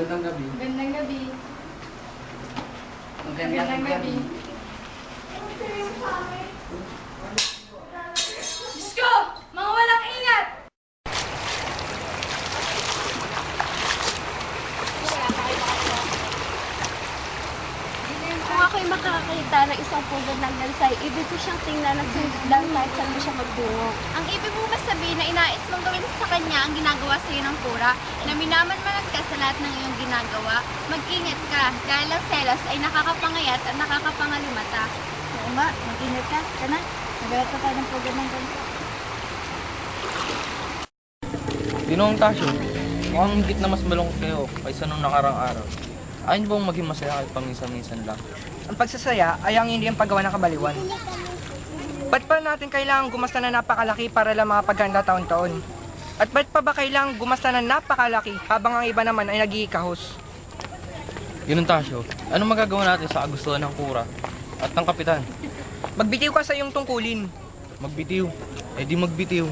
Magandang gabi. Magandang gabi. Magandang gabi. Diyos ko! Mga walang ingat! Kung ako'y makakakita ng isang pugad ng gansay, ibig ko siyang tingnan at sundan kahit saan mo siya magtungo. Ang ibig mo ba sabihin na inais mong gawin sa kanya ang ginagawa sa iyo ng kura, na minamanmanan ka sa lahat ng iyong ginagawa? Mag-ingat ka, dahil ang selos ay nakakapangayat at nakakapangalimata. Oo nga, mag-ingat ka. Kana, nagalat pa tayo ng pugad ng gansay. Ginoong Tasyo, mukhang higit na mas malungkot kayo kaysa nung nakarang araw. Ayun bang maging masaya kahit paminsan-minsan lang? Ang pagsasaya ay ang hindi ang paggawa ng kabaliwan. Ba't pa natin kailangang gumasta na napakalaki para lang makapaganda taon-taon? At ba't pa ba kailangang gumasta na napakalaki habang ang iba naman ay nagigikahos? Ginoong Tasyo, anong magagawa natin sa kagustuhan ng kura at ng kapitan? Magbitiw ka sa iyong tungkulin. Magbitiw. Eh di magbitiw.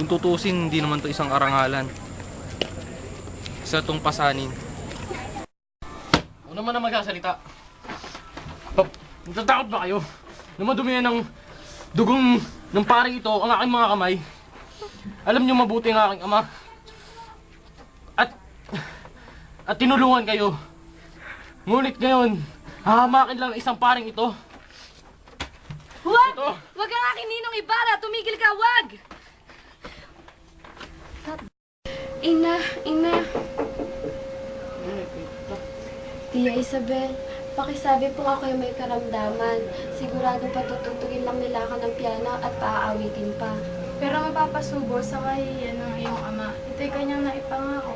Kung tutusin, hindi naman to isang arangalan. Isa tong pasanin. Ano naman na magsasalita? Natatakot ba kayo? Na madumi ng dugong ng paring ito ang aking mga kamay. Alam niyo mabuti ang aking ama. At tinulungan kayo. Ngunit ngayon, hahamakin lang ng isang paring ito. Huwag! Ito. Huwag ang aking ninong Ibarra! Tumigil ka! Huwag! Ina, ina. Tia Isabel, pakisabi po ako yung may karamdaman. Siguradong patutugtugin lang nila ako ng piano at paaawitin pa. Pero mapapasubo sa kahihiyan ng iyong ama. Ito'y kanyang naipangako.